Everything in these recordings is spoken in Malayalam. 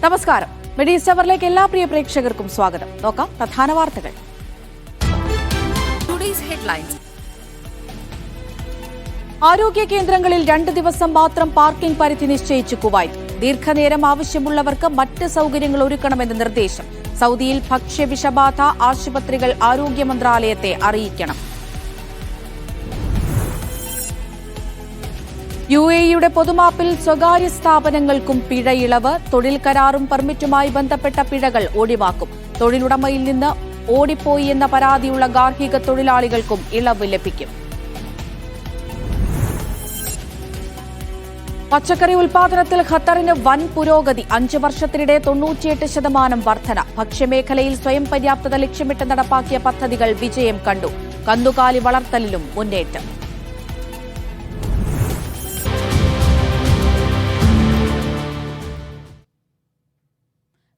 നമസ്കാരം. മിഡിൽസ്റ്റ് അവറിലേക്ക് എല്ലാ പ്രിയ പ്രേക്ഷകർക്കും സ്വാഗതം. നോക്കാം പ്രധാന വാർത്തകൾ. ആരോഗ്യ കേന്ദ്രങ്ങളിൽ 2 ദിവസം മാത്രം പാർക്കിംഗ് പരിധി നിശ്ചയിച്ചു കുവൈറ്റ്. ദീർഘനേരം ആവശ്യമുള്ളവർക്ക് മറ്റ് സൌകര്യങ്ങൾ ഒരുക്കണമെന്ന് നിർദ്ദേശം. സൗദിയിൽ ഭക്ഷ്യവിഷബാധ, ആശുപത്രികൾ ആരോഗ്യ മന്ത്രാലയത്തെ അറിയിക്കണം. UAEയുടെ പൊതുമാപ്പിൽ സ്വകാര്യ സ്ഥാപനങ്ങൾക്കും പിഴയിളവ്. തൊഴിൽ കരാറും പെർമിറ്റുമായി ബന്ധപ്പെട്ട പിഴകൾ ഒഴിവാക്കും. തൊഴിലുടമയിൽ നിന്ന് ഓടിപ്പോയി എന്ന പരാതിയുള്ള ഗാർഹിക തൊഴിലാളികൾക്കും ഇളവ് ലഭിക്കും. പച്ചക്കറി ഉൽപാദനത്തിൽ ഖത്തറിന് വൻ പുരോഗതി. 5 വർഷത്തിനിടെ 98% വർധന. ഭക്ഷ്യമേഖലയിൽ സ്വയം പര്യാപ്തത ലക്ഷ്യമിട്ട് നടപ്പാക്കിയ പദ്ധതികൾ വിജയം കണ്ടു. കന്നുകാലി വളർത്തലിലും മുന്നേറ്റം.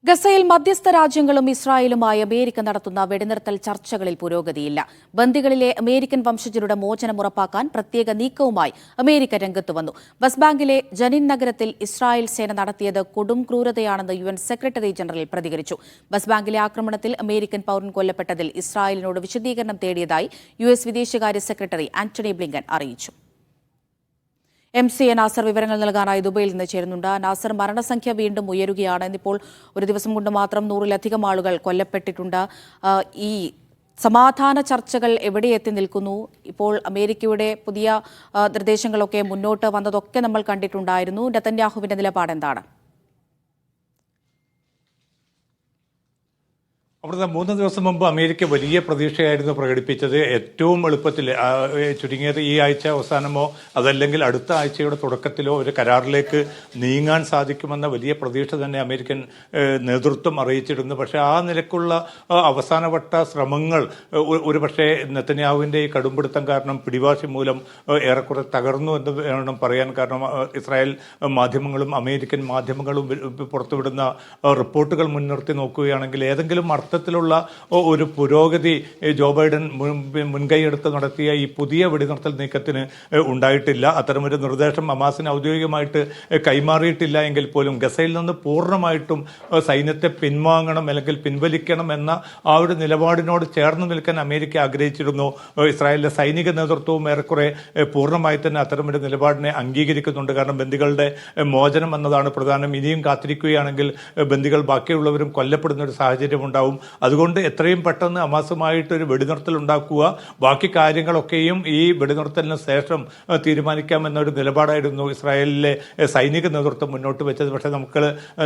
ഗസയിൽ മധ്യസ്ഥ രാജ്യങ്ങളും ഇസ്രായേലുമായി അമേരിക്ക നടത്തുന്ന വെടിനിർത്തൽ ചർച്ചകളിൽ പുരോഗതിയില്ല. ബന്ദികളിലെ അമേരിക്കൻ വംശജരുടെ മോചനം ഉറപ്പാക്കാൻ പ്രത്യേക നീക്കവുമായി അമേരിക്ക രംഗത്തു വന്നു. വെസ്റ്റ് ബാങ്കിലെ ജനിൻ നഗരത്തിൽ ഇസ്രായേൽ സേന നടത്തിയത് കൊടും ക്രൂരതയാണെന്ന് UN സെക്രട്ടറി ജനറൽ പ്രതികരിച്ചു. വെസ്റ്റ് ബാങ്കിലെ ആക്രമണത്തിൽ അമേരിക്കൻ പൌരൻ കൊല്ലപ്പെട്ടതിൽ ഇസ്രായേലിനോട് വിശദീകരണം തേടിയതായി US വിദേശകാര്യ സെക്രട്ടറി ആന്റണി ബ്ലിങ്കൻ അറിയിച്ചു. MC നാസർ വിവരങ്ങൾ നൽകാനായി ദുബൈയിൽ നിന്ന് ചേരുന്നുണ്ട്. നാസർ, മരണസംഖ്യ വീണ്ടും ഉയരുകയാണ്. ഇന്നിപ്പോൾ ഒരു ദിവസം കൊണ്ട് മാത്രം 100-ലധികം ആളുകൾ കൊല്ലപ്പെട്ടിട്ടുണ്ട്. ഈ സമാധാന ചർച്ചകൾ എവിടെ എത്തി നിൽക്കുന്നു? ഇപ്പോൾ അമേരിക്കയുടെ പുതിയ നിർദ്ദേശങ്ങളൊക്കെ മുന്നോട്ട് വന്നതൊക്കെ നമ്മൾ കണ്ടിട്ടുണ്ടായിരുന്നു. നെതന്യാഹുവിന്റെ നിലപാട് എന്താണ്? അവിടുത്തെ 3 ദിവസം മുമ്പ് അമേരിക്ക വലിയ പ്രതീക്ഷയായിരുന്നു പ്രകടിപ്പിച്ചത്. ഏറ്റവും എളുപ്പത്തിൽ ചുരുങ്ങിയത് ഈ ആഴ്ച അവസാനമോ അതല്ലെങ്കിൽ അടുത്ത ആഴ്ചയുടെ തുടക്കത്തിലോ ഒരു കരാറിലേക്ക് നീങ്ങാൻ സാധിക്കുമെന്ന വലിയ പ്രതീക്ഷ തന്നെ അമേരിക്കൻ നേതൃത്വം അറിയിച്ചിരുന്നു. പക്ഷേ ആ നിലക്കുള്ള അവസാനവട്ട ശ്രമങ്ങൾ ഒരുപക്ഷെ നെതന്യാഹുവിൻ്റെ ഈ കടുംപിടുത്തം കാരണം, പിടിവാശി മൂലം ഏറെക്കുറെ തകർന്നു എന്ന് വേണം പറയാൻ. കാരണം ഇസ്രായേൽ മാധ്യമങ്ങളും അമേരിക്കൻ മാധ്യമങ്ങളും പുറത്തുവിടുന്ന റിപ്പോർട്ടുകൾ മുൻനിർത്തി നോക്കുകയാണെങ്കിൽ ഏതെങ്കിലും അർത്ഥത്തിലുള്ള ഒരു പുരോഗതി ജോ ബൈഡൻ മുൻകൈയെടുത്ത് നടത്തിയ ഈ പുതിയ വെടിനിർത്തൽ നീക്കത്തിന് ഉണ്ടായിട്ടില്ല. അത്തരമൊരു നിർദ്ദേശം ഹമാസിന് ഔദ്യോഗികമായിട്ട് കൈമാറിയിട്ടില്ല എങ്കിൽ പോലും ഗസയിൽ നിന്ന് പൂർണ്ണമായിട്ടും സൈന്യത്തെ പിൻവാങ്ങണം അല്ലെങ്കിൽ പിൻവലിക്കണം എന്ന ആ ഒരു നിലപാടിനോട് ചേർന്ന് നിൽക്കാൻ അമേരിക്ക ആഗ്രഹിച്ചിരുന്നു. ഇസ്രായേലിന്റെ സൈനിക നേതൃത്വവും ഏറെക്കുറെ പൂർണ്ണമായി തന്നെ അത്തരമൊരു നിലപാടിനെ അംഗീകരിക്കുന്നുണ്ട്. കാരണം ബന്ദികളുടെ മോചനം എന്നതാണ് പ്രധാനം. ഇനിയും കാത്തിരിക്കുകയാണെങ്കിൽ ബന്ദികൾ ബാക്കിയുള്ളവരും കൊല്ലപ്പെടുന്ന ഒരു സാഹചര്യം ഉണ്ടാവും. അതുകൊണ്ട് എത്രയും പെട്ടെന്ന് ഹമാസുമായിട്ടൊരു വെടിനിർത്തൽ ഉണ്ടാക്കുക, ബാക്കി കാര്യങ്ങളൊക്കെയും ഈ വെടിനിർത്തലിന് ശേഷം തീരുമാനിക്കാമെന്നൊരു നിലപാടായിരുന്നു ഇസ്രായേലിലെ സൈനിക നേതൃത്വം മുന്നോട്ട് വെച്ചത്. പക്ഷേ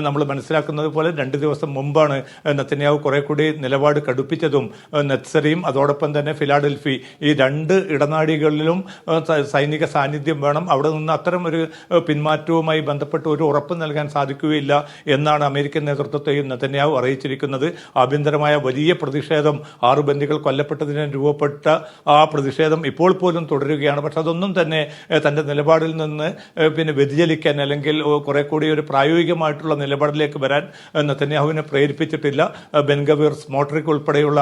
നമ്മൾ മനസ്സിലാക്കുന്നത് പോലെ 2 ദിവസം മുമ്പാണ് നെതന്യാഹു കുറെ കൂടി നിലപാട് കടുപ്പിച്ചതും. നെത്സറിയും അതോടൊപ്പം തന്നെ ഫിലാഡൽഫി, ഈ 2 ഇടനാഴികളിലും സൈനിക സാന്നിധ്യം വേണം. അവിടെ നിന്ന് അത്തരം ഒരു പിന്മാറ്റവുമായി ബന്ധപ്പെട്ട് ഒരു ഉറപ്പ് നൽകാൻ സാധിക്കുകയില്ല എന്നാണ് അമേരിക്കൻ നേതൃത്വത്തെയും നെതന്യാഹു അറിയിച്ചിരിക്കുന്നത്. ആഭ്യന്തരമായ വലിയ പ്രതിഷേധം, 6 ബന്ദികൾ കൊല്ലപ്പെട്ടതിന് രൂപപ്പെട്ട ആ പ്രതിഷേധം ഇപ്പോൾ പോലും തുടരുകയാണ്. പക്ഷെ അതൊന്നും തന്നെ തൻ്റെ നിലപാടിൽ നിന്ന് വ്യതിചലിക്കാൻ അല്ലെങ്കിൽ കുറെ കൂടി ഒരു പ്രായോഗികമായിട്ടുള്ള നിലപാടിലേക്ക് വരാൻ നെതന്യാഹുവിനെ പ്രേരിപ്പിച്ചിട്ടില്ല. ബെൻഗവീർ, സ്മോട്രിക് ഉൾപ്പെടെയുള്ള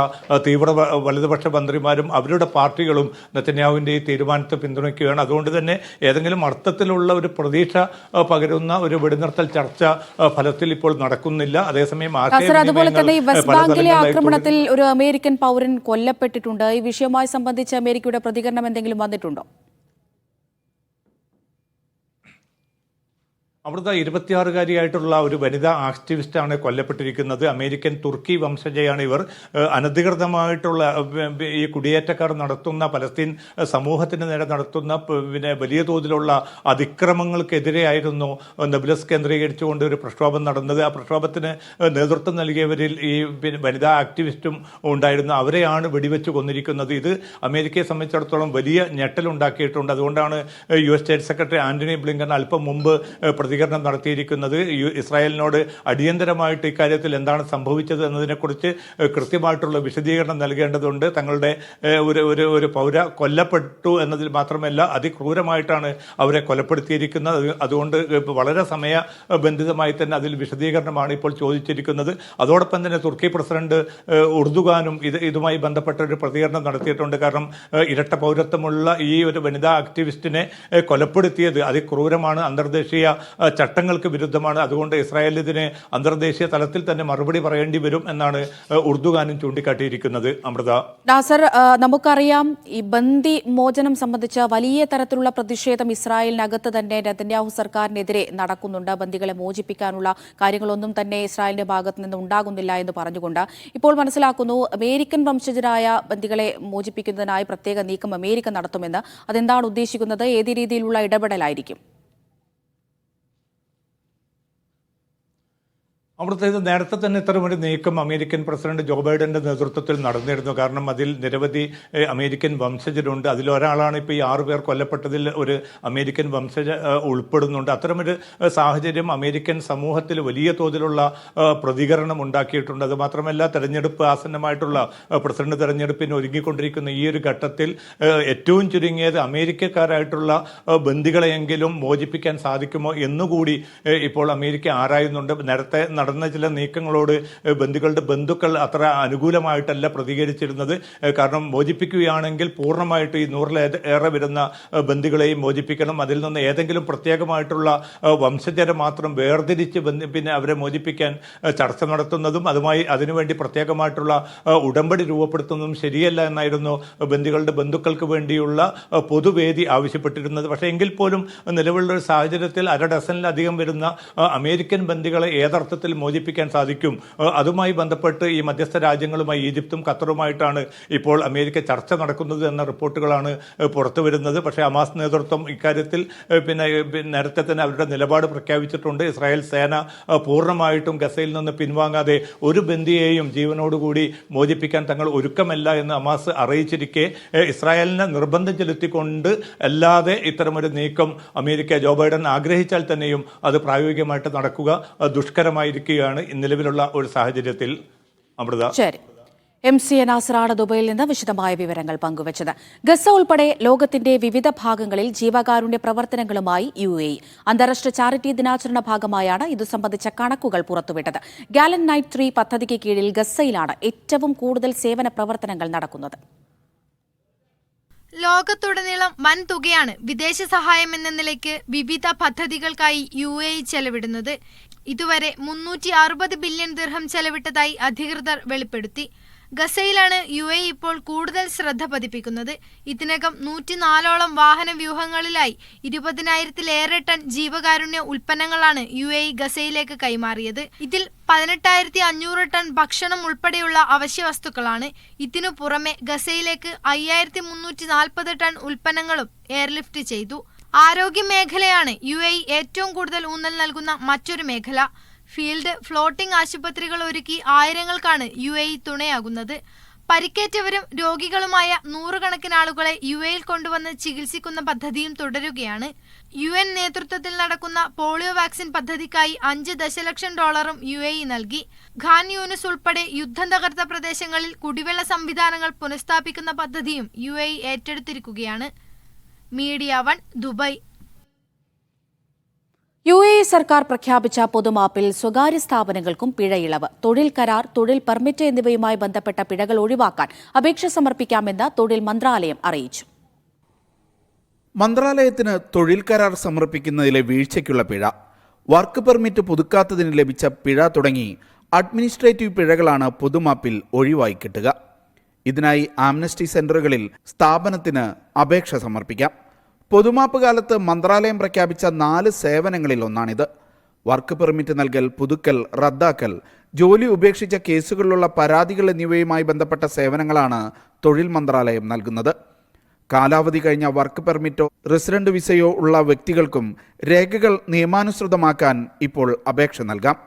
തീവ്ര വലതുപക്ഷ മന്ത്രിമാരും അവരുടെ പാർട്ടികളും നെതന്യാഹുവിൻ്റെ ഈ തീരുമാനത്തെ പിന്തുണയ്ക്കുകയാണ്. അതുകൊണ്ട് തന്നെ ഏതെങ്കിലും അർത്ഥത്തിലുള്ള ഒരു പ്രതീക്ഷ പകരുന്ന ഒരു വെടിനിർത്തൽ ചർച്ച ഫലത്തിൽ ഇപ്പോൾ നടക്കുന്നില്ല. അതേസമയം ബാങ്കിലെ ആക്രമണത്തിൽ ഒരു അമേരിക്കൻ പൗരൻ കൊല്ലപ്പെട്ടിട്ടുണ്ട്. ഈ വിഷയവുമായി സംബന്ധിച്ച് അമേരിക്കയുടെ പ്രതികരണം എന്തെങ്കിലും വന്നിട്ടുണ്ടോ? അവിടുത്തെ 26-കാരിയായിട്ടുള്ള ഒരു വനിതാ ആക്ടിവിസ്റ്റാണ് കൊല്ലപ്പെട്ടിരിക്കുന്നത്. അമേരിക്കൻ തുർക്കി വംശജയാണ് ഇവർ. അനധികൃതമായിട്ടുള്ള ഈ കുടിയേറ്റക്കാർ നടത്തുന്ന പലസ്തീൻ സമൂഹത്തിന് നേരെ നടത്തുന്ന വലിയ തോതിലുള്ള അതിക്രമങ്ങൾക്കെതിരെയായിരുന്നു നബ്ലസ് കേന്ദ്രീകരിച്ചുകൊണ്ട് ഒരു പ്രക്ഷോഭം നടന്നത്. ആ പ്രക്ഷോഭത്തിന് നേതൃത്വം നൽകിയവരിൽ ഈ വനിതാ ആക്ടിവിസ്റ്റും ഉണ്ടായിരുന്നു. അവരെയാണ് വെടിവെച്ച് കൊന്നിരിക്കുന്നത്. ഇത് അമേരിക്കയെ സംബന്ധിച്ചിടത്തോളം വലിയ ഞെട്ടലുണ്ടാക്കിയിട്ടുണ്ട്. അതുകൊണ്ടാണ് US state secretary Antony Blinken അല്പം മുമ്പ് പ്രതികരണം നടത്തിയിരിക്കുന്നത്. ഇസ്രായേലിനോട് അടിയന്തരമായിട്ട് ഇക്കാര്യത്തിൽ എന്താണ് സംഭവിച്ചത് എന്നതിനെക്കുറിച്ച് കൃത്യമായിട്ടുള്ള വിശദീകരണം നൽകേണ്ടതുണ്ട്. തങ്ങളുടെ ഒരു പൗര കൊല്ലപ്പെട്ടു എന്നതിൽ മാത്രമല്ല, അതിക്രൂരമായിട്ടാണ് അവരെ കൊലപ്പെടുത്തിയിരിക്കുന്നത്. അതുകൊണ്ട് വളരെ സമയബന്ധിതമായി തന്നെ അതിൽ വിശദീകരണമാണ് ഇപ്പോൾ ചോദിച്ചിരിക്കുന്നത്. അതോടൊപ്പം തന്നെ തുർക്കി പ്രസിഡന്റ് ഉർദുഗാനും ഇതുമായി ബന്ധപ്പെട്ട ഒരു പ്രതികരണം നടത്തിയിട്ടുണ്ട്. കാരണം ഇരട്ട പൗരത്വമുള്ള ഈ ഒരു വനിതാ ആക്ടിവിസ്റ്റിനെ കൊലപ്പെടുത്തിയത് അതിക്രൂരമാണ്, അന്തർദേശീയ ചട്ടങ്ങൾക്ക് വിരുദ്ധമാണ്. അതുകൊണ്ട് ഇസ്രായേൽ ഇതിന് അന്തർദേശീയ തലത്തിൽ തന്നെ മറുപടി പറയേണ്ടി വരും എന്നാണ് ഉർദുഗാനും ചൂണ്ടിക്കാട്ടിയിരിക്കുന്നത്. അമൃത, നാസർ, നമുക്കറിയാം ഈ ബന്ദി മോചനം സംബന്ധിച്ച് വലിയ തരത്തിലുള്ള പ്രതിഷേധം ഇസ്രായേലിനകത്ത് തന്നെ നെതന്യാഹു സർക്കാരിനെതിരെ നടക്കുന്നുണ്ട്. ബന്ദികളെ മോചിപ്പിക്കാനുള്ള കാര്യങ്ങളൊന്നും തന്നെ ഇസ്രായേലിന്റെ ഭാഗത്ത് നിന്ന് ഉണ്ടാകുന്നില്ല എന്ന് പറഞ്ഞുകൊണ്ട് ഇപ്പോൾ മനസ്സിലാക്കുന്നു അമേരിക്കൻ വംശജരായ ബന്ദികളെ മോചിപ്പിക്കുന്നതിനായി പ്രത്യേക നീക്കം അമേരിക്ക നടത്തുമെന്ന്. അതെന്താണ് ഉദ്ദേശിക്കുന്നത്? ഏത് രീതിയിലുള്ള ഇടപെടലായിരിക്കും? അവിടുത്തെ നേരത്തെ തന്നെ ഇത്തരമൊരു നീക്കം അമേരിക്കൻ പ്രസിഡന്റ് ജോ ബൈഡന്റെ നേതൃത്വത്തിൽ നടന്നിരുന്നു. കാരണം അതിൽ നിരവധി അമേരിക്കൻ വംശജരുണ്ട്. അതിലൊരാളാണ് ഇപ്പോൾ ഈ 6 പേർ കൊല്ലപ്പെട്ടതിൽ ഒരു അമേരിക്കൻ വംശജ ഉൾപ്പെടുന്നുണ്ട്. അത്തരമൊരു സാഹചര്യം അമേരിക്കൻ സമൂഹത്തിൽ വലിയ തോതിലുള്ള പ്രതികരണം ഉണ്ടാക്കിയിട്ടുണ്ട്. അതുമാത്രമല്ല, തെരഞ്ഞെടുപ്പ് ആസന്നമായിട്ടുള്ള പ്രസിഡന്റ് തെരഞ്ഞെടുപ്പിന് ഒരുങ്ങിക്കൊണ്ടിരിക്കുന്ന ഈ ഒരു ഘട്ടത്തിൽ ഏറ്റവും ചുരുങ്ങിയത് അമേരിക്കക്കാരായിട്ടുള്ള ബന്ദികളെയെങ്കിലും മോചിപ്പിക്കാൻ സാധിക്കുമോ എന്നുകൂടി ഇപ്പോൾ അമേരിക്ക ആരായുന്നുണ്ട്. നേരത്തെ നടന്ന ചില നീക്കങ്ങളോട് ബന്ദികളുടെ ബന്ധുക്കൾ അത്ര അനുകൂലമായിട്ടല്ല പ്രതികരിച്ചിരുന്നത്. കാരണം മോചിപ്പിക്കുകയാണെങ്കിൽ പൂർണ്ണമായിട്ട് ഈ 100-ലേറെ വരുന്ന ബന്ദികളെയും മോചിപ്പിക്കണം. അതിൽ നിന്ന് ഏതെങ്കിലും പ്രത്യേകമായിട്ടുള്ള വംശജരെ മാത്രം വേർതിരിച്ച് പിന്നെ അവരെ മോചിപ്പിക്കാൻ ചർച്ച നടത്തുന്നതും അതിനുവേണ്ടി പ്രത്യേകമായിട്ടുള്ള ഉടമ്പടി രൂപപ്പെടുത്തുന്നതും ശരിയല്ല എന്നായിരുന്നു ബന്ദികളുടെ ബന്ധുക്കൾക്ക് വേണ്ടിയുള്ള പൊതുവേദി ആവശ്യപ്പെട്ടിരുന്നത്. പക്ഷേ എങ്കിൽ പോലും നിലവിലുള്ള ഒരു സാഹചര്യത്തിൽ 1/2 ഡസനിലധികം വരുന്ന അമേരിക്കൻ ബന്ദികളെ ഏതർത്ഥത്തിൽ മോചിപ്പിക്കാൻ സാധിക്കും? അതുമായി ബന്ധപ്പെട്ട് ഈ മധ്യസ്ഥ രാജ്യങ്ങളുമായി ഈജിപ്തും ഖത്തറുമായിട്ടാണ് ഇപ്പോൾ അമേരിക്ക ചർച്ച നടക്കുന്നത് എന്ന റിപ്പോർട്ടുകളാണ് പുറത്തു വരുന്നത്. പക്ഷേ ഹമാസ് നേതൃത്വം ഇക്കാര്യത്തിൽ പിന്നെ നേരത്തെ തന്നെ അവരുടെ നിലപാട് പ്രഖ്യാപിച്ചിട്ടുണ്ട്. ഇസ്രായേൽ സേന പൂർണ്ണമായിട്ടും ഗസയിൽ നിന്ന് പിൻവാങ്ങാതെ ഒരു ബന്ദിയെയും ജീവനോടുകൂടി മോചിപ്പിക്കാൻ തങ്ങൾ ഒരുക്കമല്ല എന്ന് ഹമാസ് അറിയിച്ചിരിക്കെ ഇസ്രായേലിനെ നിർബന്ധം ചെലുത്തിക്കൊണ്ട് അല്ലാതെ ഇത്തരമൊരു നീക്കം അമേരിക്ക ജോ ബൈഡൻ ആഗ്രഹിച്ചാൽ തന്നെയും അത് പ്രായോഗികമായിട്ട് നടക്കുക ദുഷ്കരമായിരിക്കുകയാണ് നിലവിലുള്ള ഒരു സാഹചര്യത്തിൽ. അമൃത, ശരി. MC നാസറാണ് ദുബൈയിൽ നിന്ന് വിശദമായ വിവരങ്ങൾ പങ്കുവച്ചത്. ഗസ ഉൾപ്പെടെ ലോകത്തിന്റെ വിവിധ ഭാഗങ്ങളിൽ ജീവകാരുണ്യ പ്രവർത്തനങ്ങളുമായി UAE. അന്താരാഷ്ട്ര ചാരിറ്റി ദിനാചരണ ഭാഗമായാണ് ഇതു സംബന്ധിച്ച കണക്കുകൾ പുറത്തുവിട്ടത്. ഗാലൻ നൈറ്റ് 3 പദ്ധതിക്ക് കീഴിൽ ഗസയിലാണ് ഏറ്റവും കൂടുതൽ സേവന പ്രവർത്തനങ്ങൾ നടക്കുന്നത്. ലോകത്തുടനീളം വൻ തുകയാണ് വിദേശ സഹായം എന്ന നിലയ്ക്ക് വിവിധ പദ്ധതികൾക്കായി UAE ചെലവിടുന്നത്. ഇതുവരെ 360 ബില്യൺ ദിർഹം ചെലവിട്ടതായി അധികൃതർ വെളിപ്പെടുത്തി. ഗസയിലാണ് UAE ഇപ്പോൾ കൂടുതൽ ശ്രദ്ധ പതിപ്പിക്കുന്നത്. ഇതിനകം 104ഓളം വാഹന വ്യൂഹങ്ങളിലായി 20,000-ലേറെ ടൺ ജീവകാരുണ്യ ഉൽപ്പന്നങ്ങളാണ് UAE ഗസയിലേക്ക് കൈമാറിയത്. ഇതിൽ 18,500 ടൺ ഭക്ഷണം ഉൾപ്പെടെയുള്ള അവശ്യ വസ്തുക്കളാണ്. ഇതിനു പുറമെ ഗസയിലേക്ക് 5,340 ടൺ ഉൽപ്പന്നങ്ങളും എയർലിഫ്റ്റ് ചെയ്തു. ആരോഗ്യ മേഖലയാണ് UAE ഏറ്റവും കൂടുതൽ ഊന്നൽ നൽകുന്ന മറ്റൊരു മേഖല. ഫീൽഡ് ഫ്ലോട്ടിംഗ് ആശുപത്രികൾ ഒരുക്കി ആയിരങ്ങൾക്കാണ് UAE തുണയാകുന്നത്. പരിക്കേറ്റവരും രോഗികളുമായ 100 കണക്കിന് ആളുകളെ UAEയിൽ കൊണ്ടുവന്ന് ചികിത്സിക്കുന്ന പദ്ധതിയും തുടരുകയാണ്. UN നേതൃത്വത്തിൽ നടക്കുന്ന പോളിയോ വാക്സിൻ പദ്ധതിക്കായി $5 ദശലക്ഷം UAE നൽകി. ഖാൻ യൂനിസ് ഉൾപ്പെടെ യുദ്ധം തകർത്ത പ്രദേശങ്ങളിൽ കുടിവെള്ള സംവിധാനങ്ങൾ പുനഃസ്ഥാപിക്കുന്ന പദ്ധതിയും UAE ഏറ്റെടുത്തിരിക്കുകയാണ്. Media 1 Dubai. UAE സർക്കാർ പ്രഖ്യാപിച്ച പൊതുമാപ്പിൽ സ്വകാര്യ സ്ഥാപനങ്ങൾക്കും പിഴയിളവ്. തൊഴിൽ കരാർ, തൊഴിൽ പെർമിറ്റ് എന്നിവയുമായി ബന്ധപ്പെട്ട പിഴകൾ ഒഴിവാക്കാൻ അപേക്ഷ സമർപ്പിക്കാമെന്ന് തൊഴിൽ മന്ത്രാലയം അറിയിച്ചു. മന്ത്രാലയത്തിന് തൊഴിൽ കരാർ സമർപ്പിക്കുന്നതിലെ വീഴ്ചയ്ക്കുള്ള പിഴ, വർക്ക് പെർമിറ്റ് പുതുക്കാത്തതിന് ലഭിച്ച പിഴ തുടങ്ങി അഡ്മിനിസ്ട്രേറ്റീവ് പിഴകളാണ് പൊതുമാപ്പിൽ ഒഴിവായി കിട്ടുക. ഇതിനായി ആംനസ്റ്റി സെന്ററുകളിൽ സ്ഥാപനത്തിന് അപേക്ഷ സമർപ്പിക്കാം. പൊതുമാപ്പ് കാലത്ത് മന്ത്രാലയം പ്രഖ്യാപിച്ച 4 സേവനങ്ങളിൽ ഒന്നാണിത്. വർക്ക് പെർമിറ്റ് നൽകൽ, പുതുക്കൽ, റദ്ദാക്കൽ, ജോലി ഉപേക്ഷിച്ച കേസുകളിലുള്ള പരാതികൾ എന്നിവയുമായി ബന്ധപ്പെട്ട സേവനങ്ങളാണ് തൊഴിൽ മന്ത്രാലയം നൽകുന്നത്. കാലാവധി കഴിഞ്ഞ വർക്ക് പെർമിറ്റോ റെസിഡന്റ് വിസയോ ഉള്ള വ്യക്തികൾക്കും രേഖകൾ നിയമാനുസൃതമാക്കാൻ ഇപ്പോൾ അപേക്ഷ നൽകാം.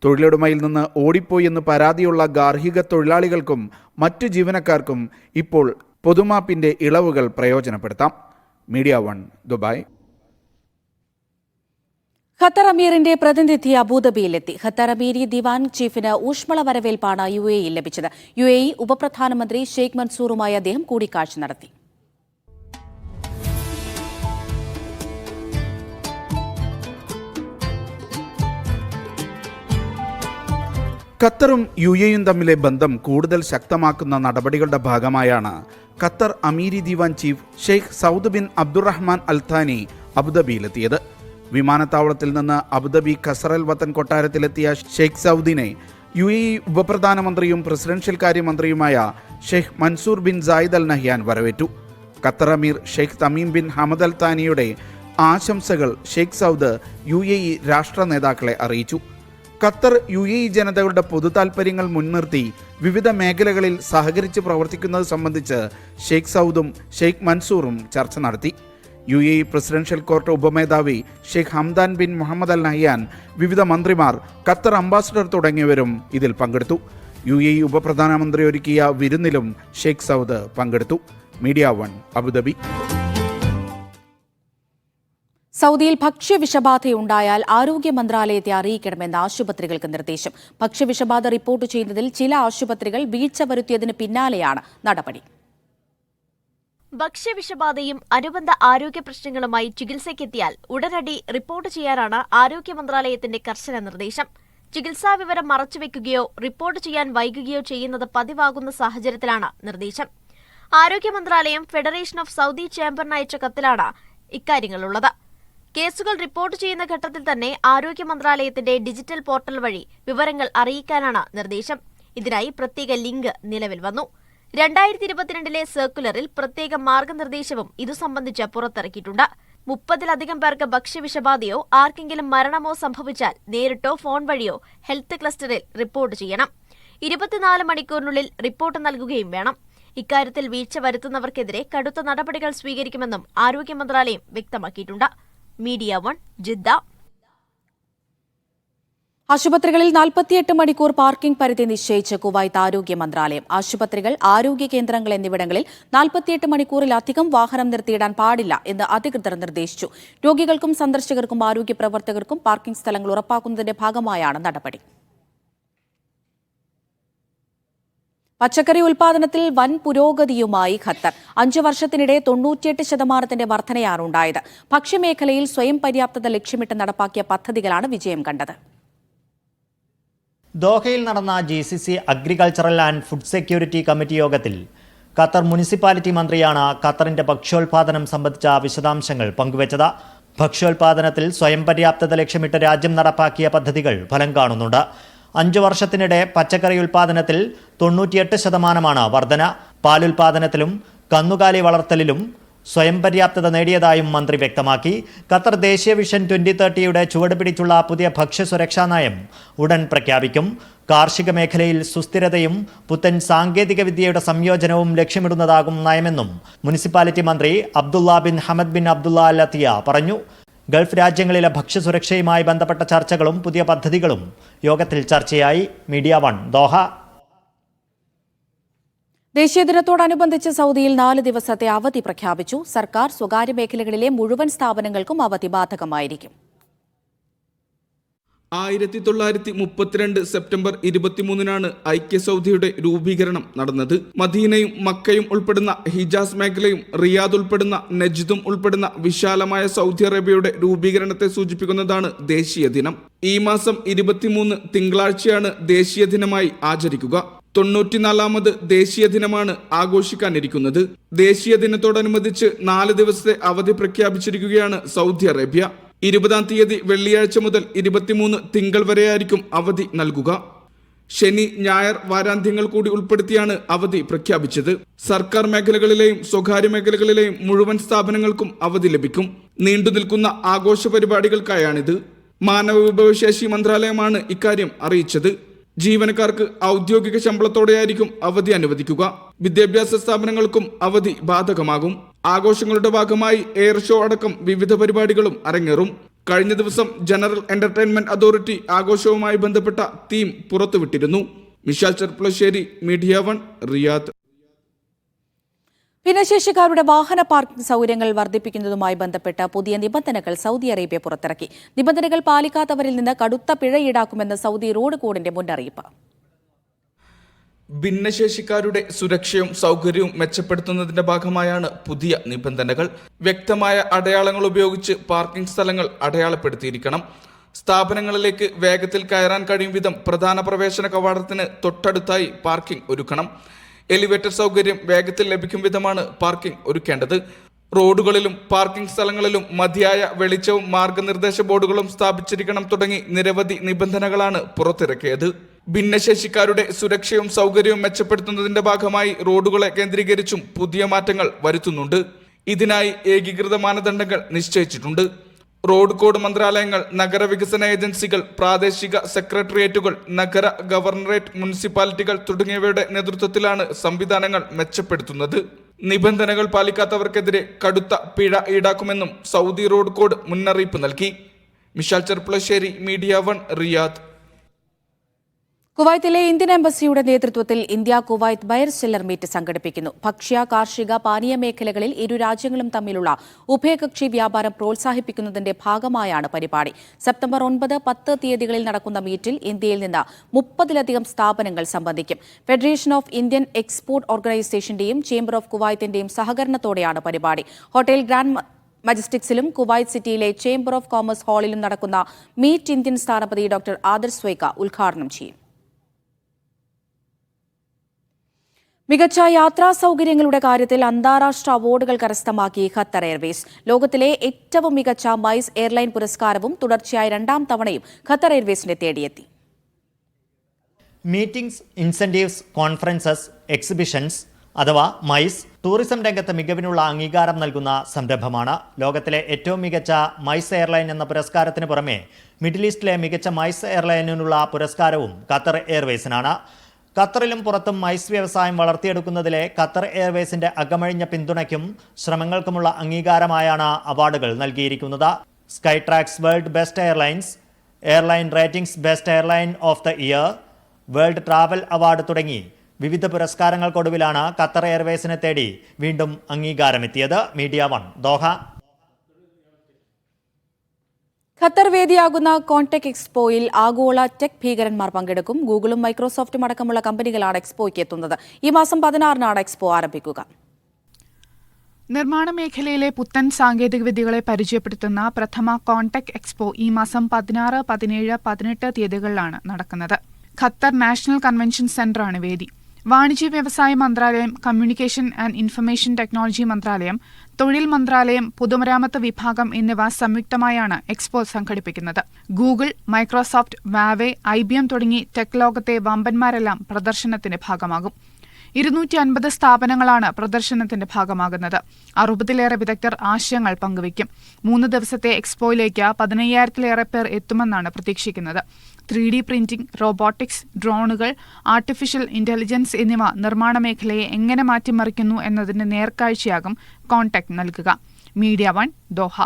തൊഴിലുടമയിൽ നിന്ന് ഓടിപ്പോയി എന്ന് പരാതിയുള്ള ഗാർഹിക തൊഴിലാളികൾക്കും മറ്റു ജീവനക്കാർക്കും ഇപ്പോൾ പൊതുമാപ്പിന്റെ ഇളവുകൾ പ്രയോജനപ്പെടുത്താം. Media 1 Dubai. ഖത്തർ അമീറിന്റെ പ്രതിനിധി അബുദാബിയിലെത്തി. ഖത്തർ അമീരി ദിവാൻ ചീഫിന് ഊഷ്മള വരവേൽപ്പാണ് UAE ലഭിച്ചത്. UAE ഉപപ്രധാനമന്ത്രി ഷെയ്ഖ് മൻസൂറുമായി അദ്ദേഹം കൂടിക്കാഴ്ച നടത്തി. ഖത്തറും UAEയും തമ്മിലെ ബന്ധം കൂടുതൽ ശക്തമാക്കുന്ന നടപടികളുടെ ഭാഗമായാണ് Qatar Amiri Diwan chief Sheikh Saud bin Abdulrahman Al Thani അബുദാബിയിലെത്തിയത്. വിമാനത്താവളത്തിൽ നിന്ന് അബുദാബി ഖസറൽ വത്തൻ കൊട്ടാരത്തിലെത്തിയ ഷെയ്ഖ് സൗദിനെ UAE ഉപപ്രധാനമന്ത്രിയും പ്രസിഡൻഷ്യൽ കാര്യമന്ത്രിയുമായ Sheikh Mansour bin Zayed Al Nahyan വരവേറ്റു. Qatar Emir Sheikh Tamim bin Hamad Al താനിയുടെ ആശംസകൾ ഷെയ്ഖ് സൗദ് UAE രാഷ്ട്ര നേതാക്കളെ അറിയിച്ചു. ഖത്തർ UAE ജനതകളുടെ പൊതു താൽപ്പര്യങ്ങൾ മുൻനിർത്തി വിവിധ മേഖലകളിൽ സഹകരിച്ച് പ്രവർത്തിക്കുന്നത് സംബന്ധിച്ച് ഷെയ്ഖ് സൗദും ഷെയ്ഖ് മൻസൂറും ചർച്ച നടത്തി. UAE പ്രസിഡൻഷ്യൽ കോർട്ട് ഉപമേധാവി Sheikh Hamdan bin Mohammed Al Nahyan, വിവിധ മന്ത്രിമാർ, ഖത്തർ അംബാസഡർ തുടങ്ങിയവരും ഇതിൽ പങ്കെടുത്തു. UAE ഉപപ്രധാനമന്ത്രി ഒരുക്കിയ വിരുന്നിലും ഷെയ്ഖ് സൗദ് പങ്കെടുത്തു. Media 1 Abu Dhabi. സൗദിയിൽ ഭക്ഷ്യവിഷബാധയുണ്ടായാൽ ആരോഗ്യ മന്ത്രാലയത്തെ അറിയിക്കണമെന്ന് ആശുപത്രികൾക്ക് നിർദ്ദേശം. ഭക്ഷ്യവിഷബാധ റിപ്പോർട്ട് ചെയ്യുന്നതിൽ ചില ആശുപത്രികൾ വീഴ്ച വരുത്തിയതിന് പിന്നാലെയാണ് നടപടി. ഭക്ഷ്യവിഷബാധയും അനുബന്ധ ആരോഗ്യ പ്രശ്നങ്ങളുമായി ചികിത്സയ്ക്കെത്തിയാൽ ഉടനടി റിപ്പോർട്ട് ചെയ്യാനാണ് ആരോഗ്യ മന്ത്രാലയത്തിന്റെ കർശന നിർദ്ദേശം. ചികിത്സാ വിവരം മറച്ചുവെക്കുകയോ റിപ്പോർട്ട് ചെയ്യാൻ വൈകുകയോ ചെയ്യുന്നത് പതിവാകുന്ന സാഹചര്യത്തിലാണ് നിർദ്ദേശം. ആരോഗ്യ മന്ത്രാലയം ഫെഡറേഷൻ ഓഫ് സൗദി ചേംബറിന് അയച്ച കത്തിലാണ് ഇക്കാര്യങ്ങളുള്ളത്. കേസുകൾ റിപ്പോർട്ട് ചെയ്യുന്ന ഘട്ടത്തിൽ തന്നെ ആരോഗ്യ മന്ത്രാലയത്തിന്റെ ഡിജിറ്റൽ പോർട്ടൽ വഴി വിവരങ്ങൾ അറിയിക്കാനാണ് നിർദ്ദേശം. ഇതിനായി പ്രത്യേക ലിങ്ക് നിലവിൽ വന്നു. 2022 സർക്കുലറിൽ പ്രത്യേക മാർഗനിർദ്ദേശവും ഇതു സംബന്ധിച്ച് പുറത്തിറക്കിയിട്ടുണ്ട്. 30-ലധികം പേർക്ക് ഭക്ഷ്യവിഷബാധയോ ആർക്കെങ്കിലും മരണമോ സംഭവിച്ചാൽ നേരിട്ടോ ഫോൺ വഴിയോ ഹെൽത്ത് ക്ലസ്റ്ററിൽ റിപ്പോർട്ട് ചെയ്യണം. 24 മണിക്കൂറിനുള്ളിൽ റിപ്പോർട്ട് നൽകുകയും വേണം. ഇക്കാര്യത്തിൽ വീഴ്ച വരുത്തുന്നവർക്കെതിരെ കടുത്ത നടപടികൾ സ്വീകരിക്കുമെന്നും ആരോഗ്യ മന്ത്രാലയം വ്യക്തമാക്കിയിട്ടുണ്ട്. Media 1 Jeddah. ആശുപത്രികളിൽ 48 മണിക്കൂർ പാർക്കിംഗ് പരിധി നിശ്ചയിച്ച് കുവൈത്ത് ആരോഗ്യ മന്ത്രാലയം. ആശുപത്രികൾ, ആരോഗ്യ കേന്ദ്രങ്ങൾ എന്നിവിടങ്ങളിൽ 48 മണിക്കൂറിലധികം വാഹനം നിർത്തിയിടാൻ പാടില്ല എന്ന് അധികൃതർ നിർദ്ദേശിച്ചു. രോഗികൾക്കും സന്ദർശകർക്കും ആരോഗ്യ പ്രവർത്തകർക്കും പാർക്കിംഗ് സ്ഥലങ്ങൾ ഉറപ്പാക്കുന്നതിന്റെ ഭാഗമായാണ് നടപടി. പച്ചക്കറി ഉൽപാദനത്തിൽ വൻ പുരോഗതിയുമായി ഖത്തർ. 5 വർഷത്തിനിടെ 98% വർധനയാണ് ഉണ്ടായത്. ഭക്ഷ്യമേഖലയിൽ സ്വയം പര്യാപ്തത ലക്ഷ്യമിട്ട് നടപ്പാക്കിയ പദ്ധതികളാണ് വിജയം കണ്ടത്. ദോഹയിൽ നടന്ന GCC agricultural and food security committee യോഗത്തിൽ ഖത്തർ മുനിസിപ്പാലിറ്റി മന്ത്രിയാണ് ഖത്തറിന്റെ ഭക്ഷ്യോൽപാദനം സംബന്ധിച്ച വിശദാംശങ്ങൾ പങ്കുവച്ചത്. ഭക്ഷ്യോൽപാദനത്തിൽ സ്വയം പര്യാപ്തത ലക്ഷ്യമിട്ട് രാജ്യം നടപ്പാക്കിയ പദ്ധതികൾ ഫലം കാണുന്നുണ്ട്. 5 വർഷത്തിനിടെ പച്ചക്കറി ഉൽപാദനത്തിൽ 98% വർധന. പാലുൽപാദനത്തിലും കന്നുകാലി വളർത്തലിലും സ്വയം പര്യാപ്തത നേടിയതായും മന്ത്രി വ്യക്തമാക്കി. ഖത്തർ ദേശീയ വിഷൻ 2030യുടെ ചുവട് പിടിച്ചുള്ള പുതിയ ഭക്ഷ്യസുരക്ഷാ നയം ഉടൻ പ്രഖ്യാപിക്കും. കാർഷിക മേഖലയിൽ സുസ്ഥിരതയും പുത്തൻ സാങ്കേതിക വിദ്യയുടെ സംയോജനവും ലക്ഷ്യമിടുന്നതാകും നയമെന്നും മുനിസിപ്പാലിറ്റി മന്ത്രി Abdullah bin Hamad bin Abdullah Al Attiyah പറഞ്ഞു. ഗൾഫ് രാജ്യങ്ങളിലെ ഭക്ഷ്യസുരക്ഷയുമായി ബന്ധപ്പെട്ട ചർച്ചകളും പുതിയ പദ്ധതികളും യോഗത്തിൽ ചർച്ചയായി. Media 1 Doha. ദേശീയ ദിനത്തോടനുബന്ധിച്ച് സൗദിയിൽ 4 ദിവസത്തെ അവധി പ്രഖ്യാപിച്ചു. സർക്കാർ, സ്വകാര്യ മേഖലകളിലെ മുഴുവൻ സ്ഥാപനങ്ങൾക്കും അവധി ബാധകമായിരിക്കും. 1932 സെപ്റ്റംബർ 23-നാണ് ഐക്യ സൗദിയുടെ രൂപീകരണം നടന്നത്. മദീനയും മക്കയും ഉൾപ്പെടുന്ന ഹിജാസ് മേഖലയും റിയാദ് ഉൾപ്പെടുന്ന നജ്ദും ഉൾപ്പെടുന്ന വിശാലമായ സൗദി അറേബ്യയുടെ രൂപീകരണത്തെ സൂചിപ്പിക്കുന്നതാണ് ദേശീയ ദിനം. ഈ മാസം 23 തിങ്കളാഴ്ചയാണ് ദേശീയ ദിനമായി ആചരിക്കുക. 94ാമത് ദേശീയ ദിനമാണ് ആഘോഷിക്കാനിരിക്കുന്നത്. ദേശീയ ദിനത്തോടനുബന്ധിച്ച് 4 ദിവസത്തെ അവധി പ്രഖ്യാപിച്ചിരിക്കുകയാണ് സൗദി അറേബ്യ. 20-ാം തീയതി വെള്ളിയാഴ്ച മുതൽ 23 തിങ്കൾ വരെയായിരിക്കും അവധി നൽകുക. ശനി, ഞായർ വാരാന്ത്യങ്ങൾ കൂടി ഉൾപ്പെടുത്തിയാണ് അവധി പ്രഖ്യാപിച്ചത്. സർക്കാർ മേഖലകളിലെയും സ്വകാര്യ മേഖലകളിലെയും മുഴുവൻ സ്ഥാപനങ്ങൾക്കും അവധി ലഭിക്കും. നീണ്ടുനിൽക്കുന്ന ആഘോഷ പരിപാടികൾക്കായാണിത്. മാനവ വിഭവശേഷി മന്ത്രാലയമാണ് ഇക്കാര്യം അറിയിച്ചത്. ജീവനക്കാർക്ക് ഔദ്യോഗിക ശമ്പളത്തോടെയായിരിക്കും അവധി അനുവദിക്കുക. വിദ്യാഭ്യാസ സ്ഥാപനങ്ങൾക്കും അവധി ബാധകമാകും. ആഘോഷങ്ങളുടെ ഭാഗമായി എയർ ഷോ അടക്കം വിവിധ പരിപാടികളും അരങ്ങേറും. കഴിഞ്ഞ ദിവസം ജനറൽ എന്റർടൈൻമെന്റ് അതോറിറ്റി ആഘോഷവുമായി ബന്ധപ്പെട്ട തീം പുറത്തുവിട്ടിരുന്നു. Mishal Cherpulassery, media 1 Riyadh. ഭിന്നശേഷിക്കാരുടെ വാഹന പാർക്കിംഗ് സൗകര്യങ്ങൾ വർദ്ധിപ്പിക്കുന്നതുമായി ബന്ധപ്പെട്ട് പുതിയ നിബന്ധനകൾ സൗദി അറേബ്യ പുറത്തിറക്കി. നിബന്ധനകൾ പാലിക്കാത്തവരിൽ നിന്ന് കടുത്ത പിഴ ഈടാക്കുമെന്ന് സൗദി റോഡ് കോഡിന്റെ മുന്നറിയിപ്പ്. ഭിന്നശേഷിക്കാരുടെ സുരക്ഷയും സൗകര്യവും മെച്ചപ്പെടുത്തുന്നതിന്റെ ഭാഗമായാണ് പുതിയ നിബന്ധനകൾ. വ്യക്തമായ അടയാളങ്ങൾ ഉപയോഗിച്ച് പാർക്കിംഗ് സ്ഥലങ്ങൾ അടയാളപ്പെടുത്തിയിരിക്കണം. സ്ഥാപനങ്ങളിലേക്ക് വേഗത്തിൽ കയറാൻ കഴിയും വിധം പ്രധാന പ്രവേശന കവാടത്തിന് തൊട്ടടുത്തായി പാർക്കിംഗ് ഒരുക്കണം. എലിവേറ്റർ സൗകര്യം വേഗത്തിൽ ലഭിക്കും വിധമാണ് പാർക്കിംഗ് ഒരുക്കേണ്ടത്. റോഡുകളിലും പാർക്കിംഗ് സ്ഥലങ്ങളിലും മതിയായ വെളിച്ചവും മാർഗനിർദ്ദേശ ബോർഡുകളും സ്ഥാപിച്ചിരിക്കണം തുടങ്ങി നിരവധി നിബന്ധനകളാണ് പുറത്തിറക്കിയത്. ഭിന്നശേഷിക്കാരുടെ സുരക്ഷയും സൗകര്യവും മെച്ചപ്പെടുത്തുന്നതിന്റെ ഭാഗമായി റോഡുകളെ കേന്ദ്രീകരിച്ചും പുതിയ മാറ്റങ്ങൾ വരുത്തുന്നുണ്ട്. ഇതിനായി ഏകീകൃത മാനദണ്ഡങ്ങൾ നിശ്ചയിച്ചിട്ടുണ്ട്. റോഡ് കോഡ് മന്ത്രാലയങ്ങൾ, നഗരവികസന ഏജൻസികൾ, പ്രാദേശിക സെക്രട്ടേറിയറ്റുകൾ, നഗര ഗവർണറേറ്റ്, മുനിസിപ്പാലിറ്റികൾ തുടങ്ങിയവയുടെ നേതൃത്വത്തിലാണ് സംവിധാനങ്ങൾ മെച്ചപ്പെടുത്തുന്നത്. നിബന്ധനകൾ പാലിക്കാത്തവർക്കെതിരെ കടുത്ത പിഴ ഈടാക്കുമെന്നും സൗദി റോഡ് കോഡ് മുന്നറിയിപ്പ് നൽകി. Mishal Cherpulassery, media 1, Riyadh. കുവൈത്തിലെ ഇന്ത്യൻ എംബസിയുടെ നേതൃത്വത്തിൽ India Kuwait buyer seller meet സംഘടിപ്പിക്കുന്നു. ഭക്ഷ്യ, കാർഷിക, പാനീയ മേഖലകളിൽ ഇരു രാജ്യങ്ങളും തമ്മിലുള്ള ഉഭയകക്ഷി വ്യാപാരം പ്രോത്സാഹിപ്പിക്കുന്നതിന്റെ ഭാഗമായാണ് പരിപാടി. സെപ്റ്റംബർ 9, 10 തീയതികളിൽ നടക്കുന്ന മീറ്റിൽ ഇന്ത്യയിൽ നിന്ന് 30-ലധികം സ്ഥാപനങ്ങൾ സംബന്ധിക്കും. ഫെഡറേഷൻ ഓഫ് ഇന്ത്യൻ എക്സ്പോർട്ട് ഓർഗനൈസേഷന്റെയും ചേംബർ ഓഫ് കുവൈത്തിന്റെയും സഹകരണത്തോടെയാണ് പരിപാടി. ഹോട്ടൽ ഗ്രാൻഡ് മജസ്റ്റിക്സിലും കുവൈറ്റ് സിറ്റിയിലെ ചേംബർ ഓഫ് കോമേഴ്സ് ഹാളിലും നടക്കുന്ന മീറ്റ് ഇന്ത്യൻ സ്ഥാനപതി ഡോക്ടർ ആദർശ് സ്വൈക്ക ഉദ്ഘാടനം ചെയ്യും. മികച്ച യാത്രാ സൗകര്യങ്ങളുടെ കാര്യത്തിൽ അന്താരാഷ്ട്ര അവാർഡുകൾ കരസ്ഥമാക്കി ഖത്തർ എയർവേസ്. ലോകത്തിലെ ഏറ്റവും മികച്ച മൈസ് എയർലൈൻ പുരസ്കാരവും തുടർച്ചയായ 2ാം തവണയും ഖത്തർ എയർവേസിനെ തേടിയെത്തി. മീറ്റിംഗ്സ്, ഇൻസെന്റീവ്സ്, കോൺഫറൻസസ്, എക്സിബിഷൻസ് അഥവാ മൈസ് ടൂറിസം രംഗത്ത് മികവിനുള്ള അംഗീകാരം നൽകുന്ന സംരംഭമാണ്. ലോകത്തിലെ ഏറ്റവും മികച്ച മൈസ് എയർലൈൻ എന്ന പുരസ്കാരത്തിന് പുറമെ മിഡിൽ ഈസ്റ്റിലെ മികച്ച മൈസ് എയർലൈനിനുള്ള പുരസ്കാരവും ഖത്തർ എയർവേസിനാണ്. ഖത്തറിലും പുറത്തും മൈസ് വ്യവസായം വളർത്തിയെടുക്കുന്നതിലെ ഖത്തർ എയർവേസിന്റെ അകമഴിഞ്ഞ പിന്തുണയ്ക്കും ശ്രമങ്ങൾക്കുമുള്ള അംഗീകാരമായാണ് അവാർഡുകൾ നൽകിയിരിക്കുന്നത്. Skytrax world best airlines, airline ratings best airline of the year, world travel award തുടങ്ങി വിവിധ പുരസ്കാരങ്ങൾക്കൊടുവിലാണ് ഖത്തർ എയർവേസിനെ തേടി വീണ്ടും അംഗീകാരമെത്തിയത്. Media 1, Doha. ഖത്തർ വേദിയാകുന്ന കോൺടെക് എക്സ്പോയിൽ ആഗോള ടെക് ഭീകരന്മാർ പങ്കെടുക്കും. ഗൂഗിളും മൈക്രോസോഫ്റ്റും അടക്കമുള്ള കമ്പനികളാണ് എക്സ്പോയ്ക്ക് എത്തുന്നത്. ഈ മാസം 16-നാണ് എക്സ്പോ ആരംഭിക്കുക. നിർമ്മാണ മേഖലയിലെ പുത്തൻ സാങ്കേതികവിദ്യകളെ പരിചയപ്പെടുത്തുന്ന പ്രഥമ കോൺടെക് എക്സ്പോ ഈ മാസം 16, 17, 18 തീയതികളിലാണ് നടക്കുന്നത്. ഖത്തർ നാഷണൽ കൺവെൻഷൻ സെന്ററാണ് വേദി. വാണിജ്യ വ്യവസായ മന്ത്രാലയം, കമ്മ്യൂണിക്കേഷൻ ആൻഡ് ഇൻഫർമേഷൻ ടെക്നോളജി മന്ത്രാലയം, തൊഴിൽ മന്ത്രാലയം, പൊതുമരാമത്ത് വിഭാഗം എന്നിവ സംയുക്തമായാണ് എക്സ്പോ സംഘടിപ്പിക്കുന്നത്. ഗൂഗിൾ, മൈക്രോസോഫ്റ്റ്, വാവെ, IBM തുടങ്ങി ടെക് ലോകത്തെ വമ്പന്മാരെല്ലാം പ്രദർശനത്തിന്റെ ഭാഗമാകും. 250 സ്ഥാപനങ്ങളാണ് പ്രദർശനത്തിന്റെ ഭാഗമാകുന്നത്. 60-ലേറെ വിദഗ്ധർ ആശയങ്ങൾ പങ്കുവയ്ക്കും. 3 ദിവസത്തെ എക്സ്പോയിലേക്ക് 15,000-ലേറെ പേർ എത്തുമെന്നാണ് പ്രതീക്ഷിക്കുന്നത്. 3D പ്രിന്റിംഗ്, റോബോട്ടിക്സ്, ഡ്രോണുകൾ, ആർട്ടിഫിഷ്യൽ ഇന്റലിജൻസ് എന്നിവ നിർമ്മാണ മേഖലയെ എങ്ങനെ മാറ്റിമറിക്കുന്നു എന്നതിന്റെ നേർക്കാഴ്ചയാകും കോൺടെക് നൽകുക. Media 1, Doha.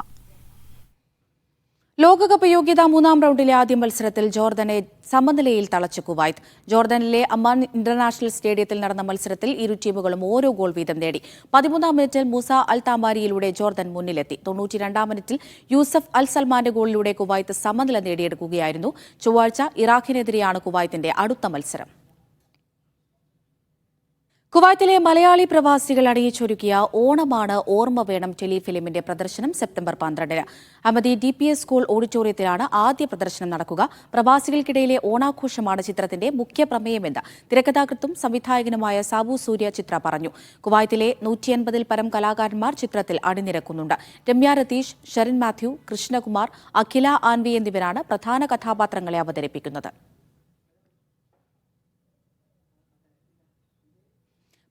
ലോകകപ്പ് യോഗ്യതാ 3-ാം റൗണ്ടിലെ ആദ്യ മത്സരത്തിൽ ജോർദനെ സമനിലയിൽ തളച്ച് കുവൈത്ത്. ജോർദനിലെ അമ്മാൻ ഇന്റർനാഷണൽ സ്റ്റേഡിയത്തിൽ നടന്ന മത്സരത്തിൽ ഇരു ടീമുകളും ഓരോ ഗോൾ വീതം നേടി. 13-ാം മിനിറ്റിൽ മൂസ അൽ താമാരിയിലൂടെ ജോർദൻ മുന്നിലെത്തി. 92-ാം മിനിറ്റിൽ യൂസഫ് അൽ സൽമാന്റെ ഗോളിലൂടെ കുവൈത്ത് സമനില നേടിയെടുക്കുകയായിരുന്നു. ചൊവ്വാഴ്ച ഇറാഖിനെതിരെയാണ് കുവൈത്തിന്റെ അടുത്ത മത്സരം. കുവൈത്തിലെ മലയാളി പ്രവാസികൾ അണിയിച്ചൊരുക്കിയ ഓണമാണ് ഓർമ്മ വേണം ടെലിഫിലിമിന്റെ പ്രദർശനം സെപ്റ്റംബർ 12-ന് അമതി DPS സ്കൂൾ ഓഡിറ്റോറിയത്തിലാണ് ആദ്യ പ്രദർശനം നടക്കുക. പ്രവാസികൾക്കിടയിലെ ഓണാഘോഷമാണ് ചിത്രത്തിന്റെ മുഖ്യ പ്രമേയമെന്ന് തിരക്കഥാകൃത്തും സംവിധായകനുമായ സാബു സൂര്യ ചിത്ര പറഞ്ഞു. കുവൈത്തിലെ 180-ൽ പരം കലാകാരന്മാർ ചിത്രത്തിൽ അണിനിരക്കുന്നുണ്ട്. രമ്യ രതീഷ്, ഷെറിൻ മാത്യു, കൃഷ്ണകുമാർ, അഖില ആൻവി എന്നിവരാണ് പ്രധാന കഥാപാത്രങ്ങളെ അവതരിപ്പിക്കുന്നത്.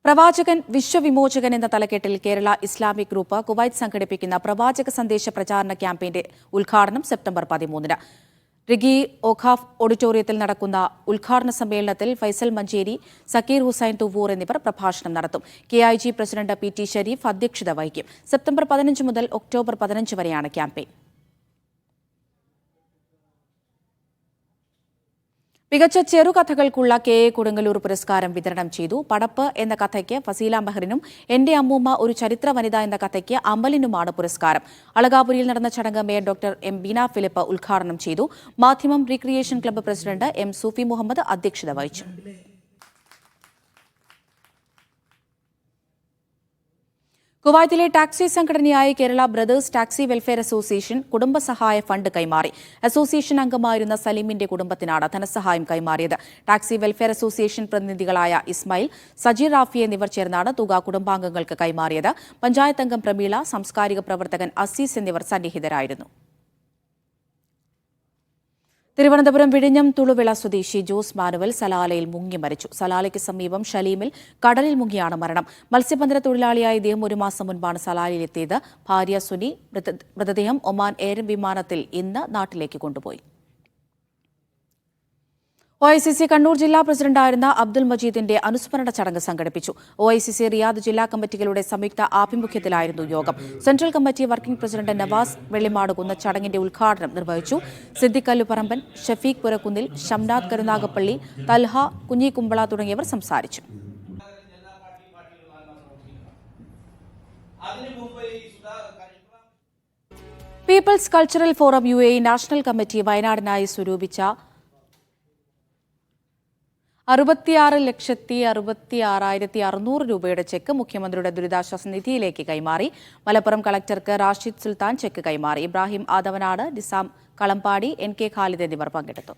പ്രവാചകൻ വിശ്വവിമോചകൻ എന്ന തലക്കെട്ടിൽ കേരള ഇസ്ലാമിക് ഗ്രൂപ്പ് കുവൈത്ത് സംഘടിപ്പിക്കുന്ന പ്രവാചക സന്ദേശ പ്രചാരണ ക്യാമ്പയിന്റെ ഉദ്ഘാടനം സെപ്റ്റംബർ 13-ന് റിഗി ഓഖാഫ് ഓഡിറ്റോറിയത്തിൽ നടക്കുന്ന ഉദ്ഘാടന സമ്മേളനത്തിൽ ഫൈസൽ മഞ്ചേരി, സക്കീർ ഹുസൈൻ തുവൂർ എന്നിവർ പ്രഭാഷണം നടത്തും. KIG പ്രസിഡന്റ് PT ഷരീഫ് അധ്യക്ഷത വഹിക്കും. സെപ്റ്റംബർ 15 മുതൽ ഒക്ടോബർ 15 വരെയാണ് ക്യാമ്പയിൻ. മികച്ച ചെറുകഥകൾക്കുള്ള KA കൊടുങ്ങല്ലൂർ പുരസ്കാരം വിതരണം ചെയ്തു. പടപ്പ് എന്ന കഥയ്ക്ക് ഫസീല മെഹറിനും എന്റെ അമ്മൂമ്മ ഒരു ചരിത്ര വനിത എന്ന കഥയ്ക്ക് അമലിനുമാണ് പുരസ്കാരം. അളകാപുരിയിൽ നടന്ന ചടങ്ങ് mayor doctor M. Beena Philip ഉദ്ഘാടനം ചെയ്തു. Madhyamam recreation club president M. Sufi Muhammad അധ്യക്ഷത വഹിച്ചു. കുവൈത്തിലെ ടാക്സി സംഘടനയായ Kerala brothers taxi welfare association കുടുംബസഹായ ഫണ്ട് കൈമാറി. അസോസിയേഷൻ അംഗമായിരുന്ന സലീമിന്റെ കുടുംബത്തിനാണ് ധനസഹായം കൈമാറിയത്. ടാക്സി വെൽഫെയർ അസോസിയേഷൻ പ്രതിനിധികളായ ഇസ്മായിൽ, സജീർ റാഫി എന്നിവർ ചേർന്നാണ് തുക കുടുംബാംഗങ്ങൾക്ക് കൈമാറിയത്. പഞ്ചായത്ത് അംഗം പ്രമീള, സാംസ്കാരിക പ്രവർത്തകൻ അസീസ് എന്നിവർ സന്നിഹിതരായിരുന്നു. തിരുവനന്തപുരം വിഴിഞ്ഞം തുളുവിള സ്വദേശി ജോസ് മാനുവൽ സലാലയിൽ മുങ്ങി മരിച്ചു. സലാലയ്ക്ക് സമീപം ഷലീമിൽ കടലിൽ മുങ്ങിയാണ് മരണം. മത്സ്യബന്ധന തൊഴിലാളിയായ ഇദ്ദേഹം 1 മാസം മുൻപാണ് സലാലയിലെത്തിയത്. ഭാര്യ സുനി മൃതദേഹം ഒമാൻ എയർ വിമാനത്തിൽ ഇന്ന് നാട്ടിലേക്ക് കൊണ്ടുപോയി. OICC കണ്ണൂർ ജില്ലാ പ്രസിഡന്റായിരുന്ന അബ്ദുൽ മജീദിന്റെ അനുസ്മരണ ചടങ്ങ് സംഘടിപ്പിച്ചു. OICC റിയാദ് ജില്ലാ കമ്മിറ്റികളുടെ സംയുക്ത ആഭിമുഖ്യത്തിലായിരുന്നു യോഗം. Central committee working president Navas Vellimadukunnu ചടങ്ങിന്റെ ഉദ്ഘാടനം നിർവഹിച്ചു. സിദ്ദിഖ് കല്ലുപറമ്പൻ, ഷഫീഖ് പുരക്കുന്നിൽ, ഷംനാഥ് കരുനാഗപ്പള്ളി, തൽഹ കുഞ്ഞിക്കുമ്പള തുടങ്ങിയവർ സംസാരിച്ചു. People's cultural forum UAE national committee വയനാടിനായി സ്വരൂപിച്ച 66,66,600 രൂപയുടെ ചെക്ക് മുഖ്യമന്ത്രിയുടെ ദുരിതാശ്വാസ നിധിയിലേക്ക് കൈമാറി. മലപ്പുറം കളക്ടർക്ക് റാഷിദ് സുൽത്താൻ ചെക്ക് കൈമാറി. ഇബ്രാഹിം ആദവനാട്, നിസാം കളമ്പാടി, NK ഖാലിദ് എന്നിവർ പങ്കെടുത്തു.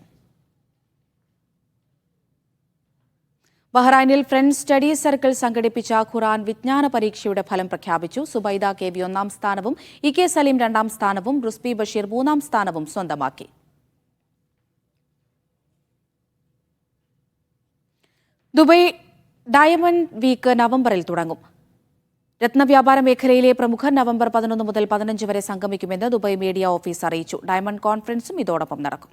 ബഹ്റൈനിൽ ഫ്രണ്ട്സ് സ്റ്റഡി സർക്കിൾ സംഘടിപ്പിച്ച ഖുർആൻ വിജ്ഞാന പരീക്ഷയുടെ ഫലം പ്രഖ്യാപിച്ചു. സുബൈദ KV 1-ാം സ്ഥാനവും EK സലീം 2-ാം സ്ഥാനവും റുസ്ബി ബഷീർ 3-ാം സ്ഥാനവും സ്വന്തമാക്കി. ദുബായ് ഡയമണ്ട് വീക്ക് നവംബറിൽ തുടങ്ങും. രത്നവ്യാപാര മേഖലയിലെ പ്രമുഖർ നവംബർ 11 മുതൽ 15 വരെ സംഗമിക്കുമെന്ന് ദുബായ് മീഡിയ ഓഫീസ് അറിയിച്ചു. ഡയമണ്ട് കോൺഫറൻസും ഇതോടൊപ്പം നടക്കും.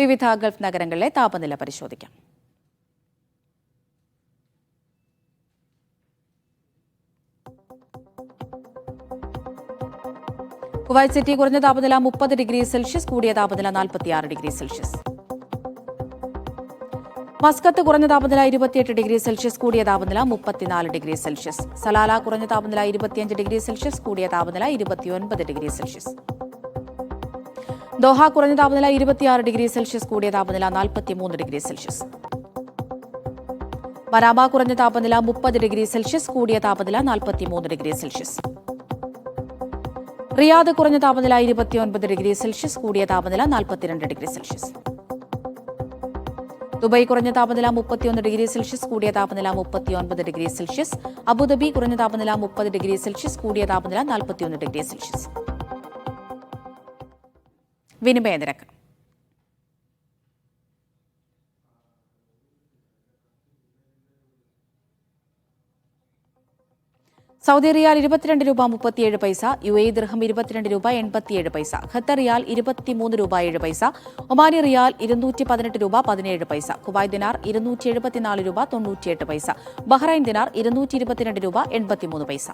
വിവിധ ഗൾഫ് നഗരങ്ങളിലെ താപനില പരിശോധിക്കാം. കുവൈറ്റ് സിറ്റി കുറഞ്ഞ താപനില 30 ഡിഗ്രി സെൽഷ്യസ്, കൂടിയ താപനില 46 ഡിഗ്രി സെൽഷ്യസ്. മസ്കത്ത് കുറഞ്ഞ താപനില 28 ഡിഗ്രി സെൽഷ്യസ്, കൂടിയ താപനില 34 ഡിഗ്രി സെൽഷ്യസ്. സലാല കുറഞ്ഞ താപനില 25 ഡിഗ്രി സെൽഷ്യസ്, കൂടിയ താപനില 29 ഡിഗ്രി സെൽഷ്യസ്. ദോഹ കുറഞ്ഞ താപനില 26 ഡിഗ്രി സെൽഷ്യസ്, കൂടിയ താപനില 43 ഡിഗ്രി സെൽഷ്യസ്. മനാമ കുറഞ്ഞ താപനില 30 ഡിഗ്രി സെൽഷ്യസ്, കൂടിയ താപനില 43 ഡിഗ്രി സെൽഷ്യസ്. റിയാദ് കുറഞ്ഞ താപനില 29 ഡിഗ്രി സെൽഷ്യസ്, കൂടിയ താപനില 42 ഡിഗ്രി സെൽഷ്യസ്. ദുബായ് കുറഞ്ഞ താപനില 31 ഡിഗ്രി സെൽഷ്യസ്, കൂടിയ താപനില 39 ഡിഗ്രി സെൽഷ്യസ്. അബുദാബി കുറഞ്ഞ താപനില 30 ഡിഗ്രി സെൽഷ്യസ്, കൂടിയ താപനില 41 ഡിഗ്രി സെൽഷ്യസ്. വിനിമയ നിരക്ക്. സൗദി റിയാൽ 22 രൂപ 37 പൈസ, UAE ദിർഹം 22 രൂപ 87 പൈസ, ഖത്തർ റിയാൽ 23 രൂപ 7 പൈസ, ഒമാനി റിയാൽ 218 രൂപ 17 പൈസ, കുവൈറ്റ് ദിനാർ 274 രൂപ 98 പൈസ, ബഹ്റൈൻ ദിനാർ 222 രൂപ 83 പൈസ.